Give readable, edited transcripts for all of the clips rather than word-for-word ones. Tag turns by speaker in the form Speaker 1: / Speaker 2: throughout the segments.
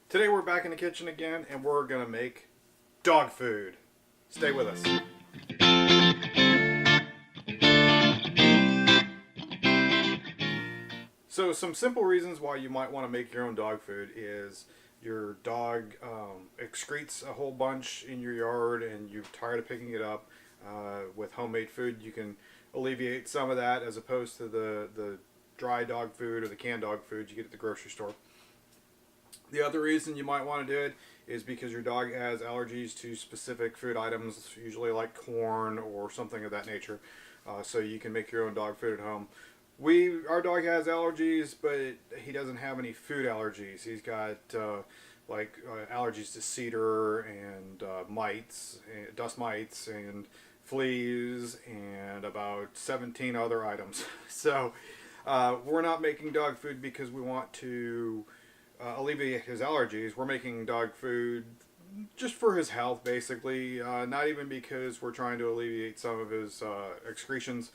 Speaker 1: Today we're back in the kitchen again and we're going to make dog food. Stay with us. So some simple reasons why you might want to make your own dog food is your dog excretes a whole bunch in your yard and you're tired of picking it up. With homemade food you can alleviate some of that as opposed to the dry dog food or the canned dog food you get at the grocery store. The other reason you might want to do it is because your dog has allergies to specific food items, usually like corn or something of that nature. So you can make your own dog food at home. Our dog has allergies, but he doesn't have any food allergies. He's got allergies to cedar and mites, dust mites, and fleas, and about 17 other items. So we're not making dog food because we want to alleviate his allergies. We're making dog food just for his health, basically. Not even because we're trying to alleviate some of his excretions,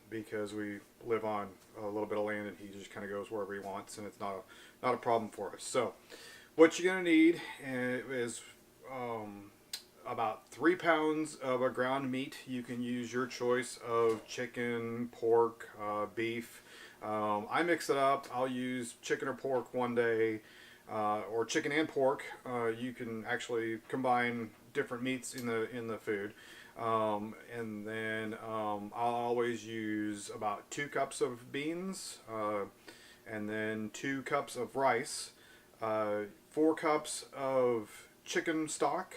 Speaker 1: because we live on a little bit of land and he just kind of goes wherever he wants, and it's not a problem for us. So what you're going to need is about 3 pounds of a ground meat. You can use your choice of chicken, pork, beef. I mix it up. I'll use chicken or pork one day, or chicken and pork. You can actually combine different meats in the food. And then I'll always use about 2 cups of beans, and then 2 cups of rice, 4 cups of chicken stock.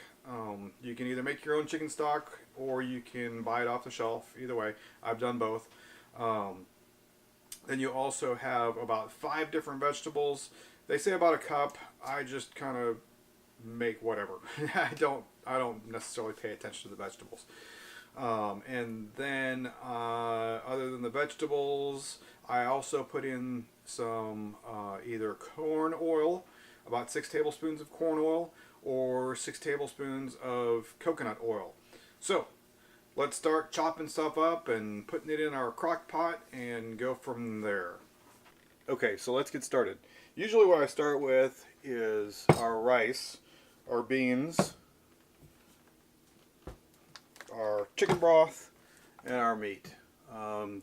Speaker 1: You can either make your own chicken stock or you can buy it off the shelf. Either way, I've done both. Then you also have about 5 different vegetables. They say about a cup. I just kind of make whatever. I don't necessarily pay attention to the vegetables. And then other than the vegetables, I also put in some either corn oil, about 6 tablespoons of corn oil, or 6 tablespoons of coconut oil. So let's start chopping stuff up and putting it in our crock pot and go from there. Okay, so let's get started. Usually what I start with is our rice, our beans, our chicken broth, and our meat.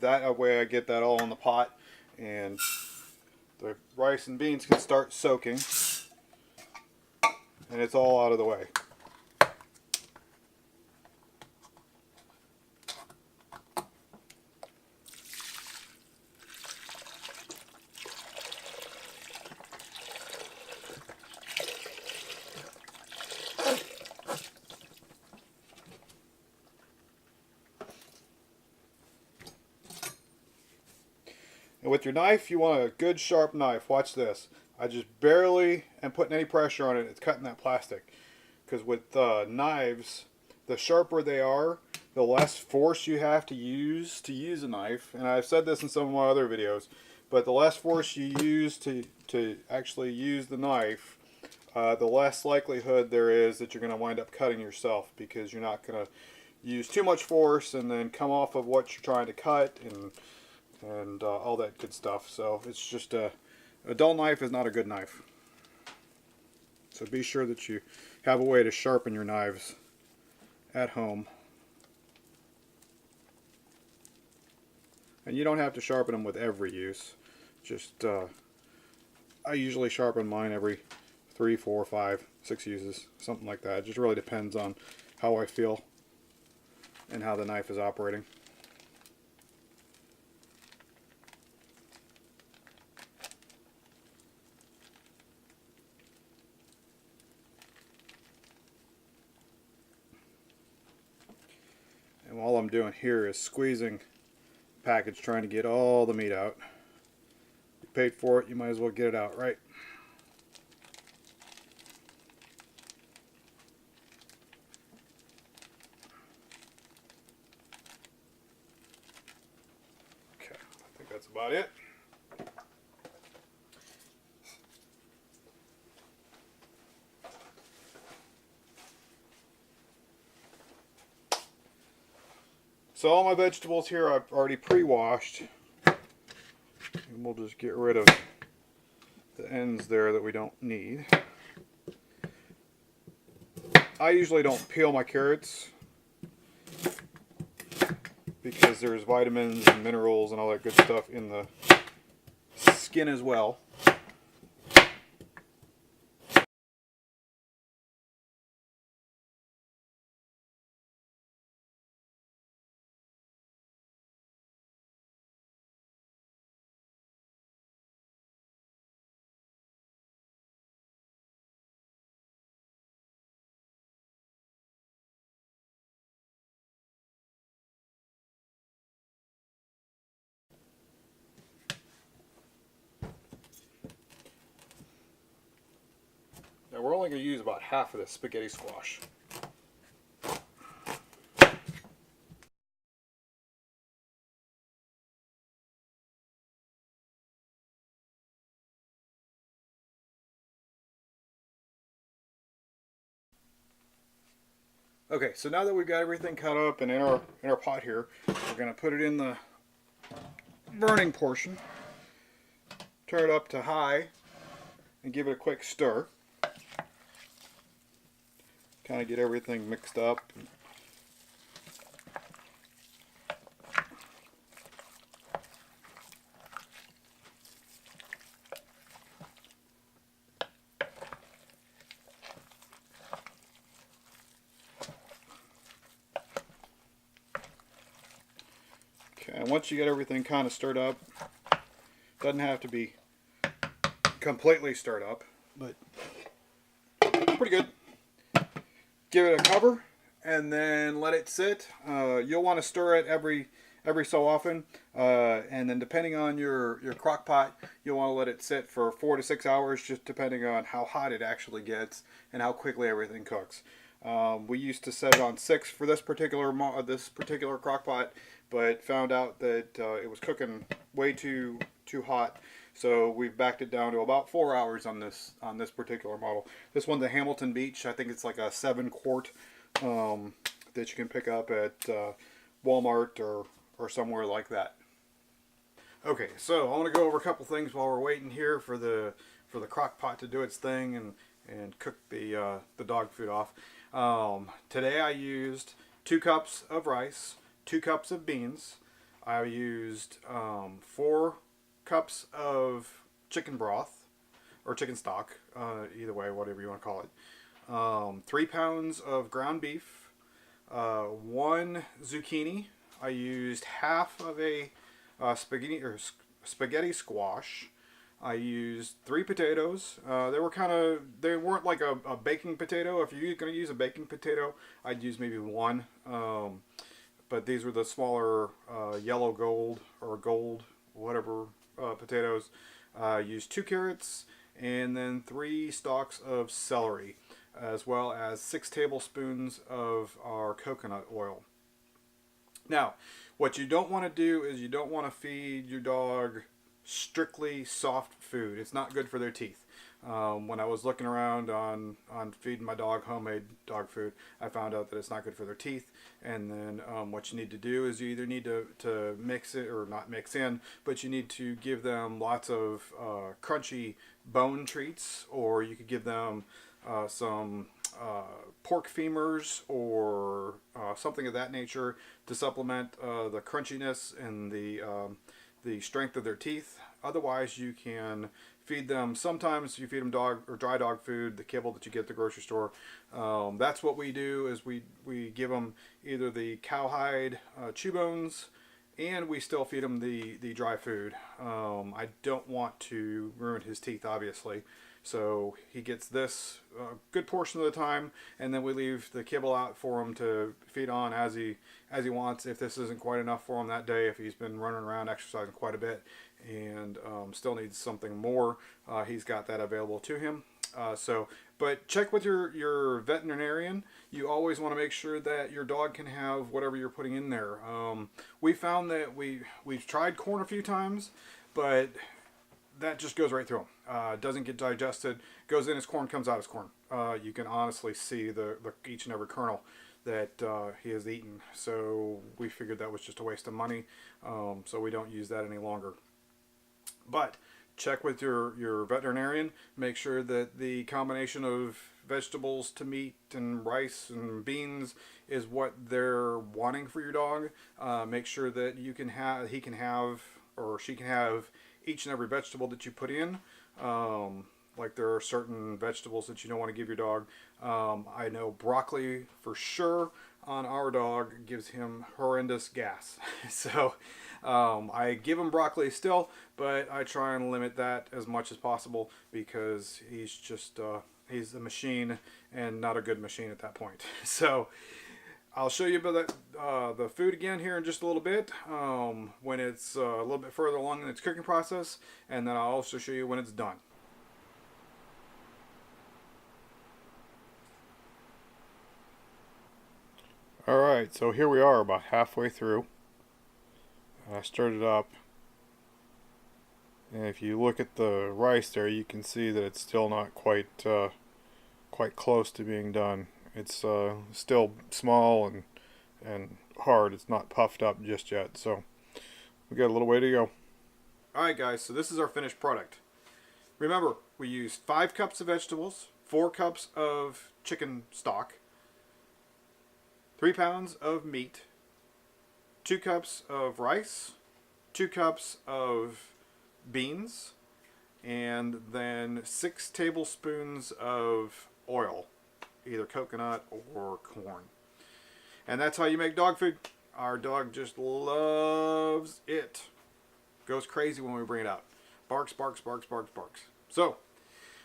Speaker 1: That way I get that all in the pot and the rice and beans can start soaking and it's all out of the way. And with your knife, you want a good sharp knife. Watch this. I just barely am putting any pressure on it. It's cutting that plastic. Because with knives, the sharper they are, the less force you have to use a knife. And I've said this in some of my other videos, but the less force you use to actually use the knife, the less likelihood there is that you're going to wind up cutting yourself, because you're not going to use too much force and then come off of what you're trying to cut and all that good stuff. So it's just a dull knife is not a good knife. So be sure that you have a way to sharpen your knives at home. And you don't have to sharpen them with every use. Just I usually sharpen mine every 3, 4, 5, 6 uses, something like that. It just really depends on how I feel and how the knife is operating. And all I'm doing here is squeezing the package, trying to get all the meat out. You paid for it, you might as well get it out, right? Okay, I think that's about it. So all my vegetables here I've already pre-washed, and we'll just get rid of the ends there that we don't need. I usually don't peel my carrots because there's vitamins and minerals and all that good stuff in the skin as well. Now we're only going to use about half of this spaghetti squash. Okay, so now that we've got everything cut up and in our pot here, we're going to put it in the burning portion. Turn it up to high and give it a quick stir. Kind of get everything mixed up. Okay, and once you get everything kind of stirred up, doesn't have to be completely stirred up, but pretty good. Give it a cover and then let it sit. You'll want to stir it every so often, and then depending on your crock pot, you'll want to let it sit for 4 to 6 hours, just depending on how hot it actually gets and how quickly everything cooks. We used to set it on 6 for this particular crock pot, but found out that it was cooking way too hot. So we've backed it down to about 4 hours on this particular model. This one's a Hamilton Beach. I think it's like a 7-quart that you can pick up at Walmart or somewhere like that. Okay, so I want to go over a couple things while we're waiting here for the crock pot to do its thing and cook the dog food off. Today I used 2 cups of rice, 2 cups of beans. I used 4 cups of chicken broth or chicken stock, either way, whatever you want to call it. 3 pounds of ground beef, 1 zucchini. I used half of a spaghetti squash. I used 3 potatoes. They weren't like a baking potato. If you're going to use a baking potato, I'd use maybe 1. But these were the smaller yellow gold or gold, whatever, potatoes. Used 2 carrots and then 3 stalks of celery, as well as 6 tablespoons of our coconut oil. Now, what you don't want to do is you don't want to feed your dog strictly soft food. It's not good for their teeth. When I was looking around on feeding my dog homemade dog food, I found out that it's not good for their teeth. And then what you need to do is you either need to mix it, or not mix in, but you need to give them lots of crunchy bone treats, or you could give them some pork femurs or something of that nature to supplement the crunchiness and the strength of their teeth. Otherwise, you can feed them. Sometimes you feed them dog or dry dog food, the kibble that you get at the grocery store. That's what we do, is we give them either the cowhide chew bones, and we still feed him the dry food. I don't want to ruin his teeth, obviously, so he gets this a good portion of the time, and then we leave the kibble out for him to feed on as he wants. If this isn't quite enough for him that day, if he's been running around exercising quite a bit and still needs something more, he's got that available to him. But check with your veterinarian. You always want to make sure that your dog can have whatever you're putting in there. We found that we've tried corn a few times, but that just goes right through him. Doesn't get digested. Goes in as corn, comes out as corn. You can honestly see the each and every kernel that he has eaten. So we figured that was just a waste of money. So we don't use that any longer. But check with your veterinarian. Make sure that the combination of vegetables to meat and rice and beans is what they're wanting for your dog. Make sure that he can have or she can have each and every vegetable that you put in. Like there are certain vegetables that you don't want to give your dog. I know broccoli for sure on our dog gives him horrendous gas. So I give him broccoli still, but I try and limit that as much as possible because he's just he's a machine and not a good machine at that point. So I'll show you about the food again here in just a little bit when it's a little bit further along in its cooking process, and then I'll also show you when it's done. Alright, so here we are about halfway through. I started up, and if you look at the rice there, you can see that it's still not quite close to being done. It's still small and hard. It's not puffed up just yet, so we got a little way to go. Alright guys, so this is our finished product. Remember, we used 5 cups of vegetables, 4 cups of chicken stock, 3 pounds of meat, 2 cups of rice, 2 cups of beans, and then 6 tablespoons of oil, either coconut or corn. And that's how you make dog food. Our dog just loves it. Goes crazy when we bring it out. Barks, barks, barks, barks, barks. So,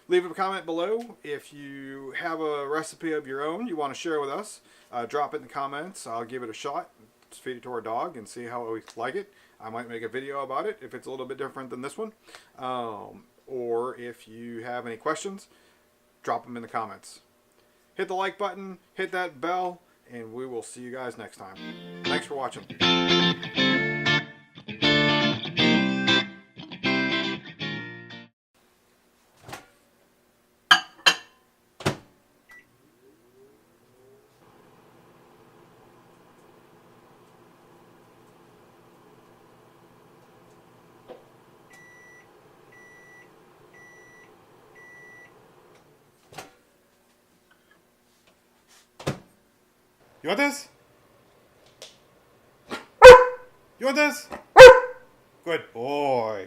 Speaker 1: leave a comment below if you have a recipe of your own you want to share with us. Drop it in the comments. I'll give it a shot. Let's feed it to our dog and see how we like it. I might make a video about it if it's a little bit different than this one. Or if you have any questions, drop them in the comments. Hit the like button, hit that bell, and we will see you guys next time. Thanks for watching. You want this? You want this? Good boy.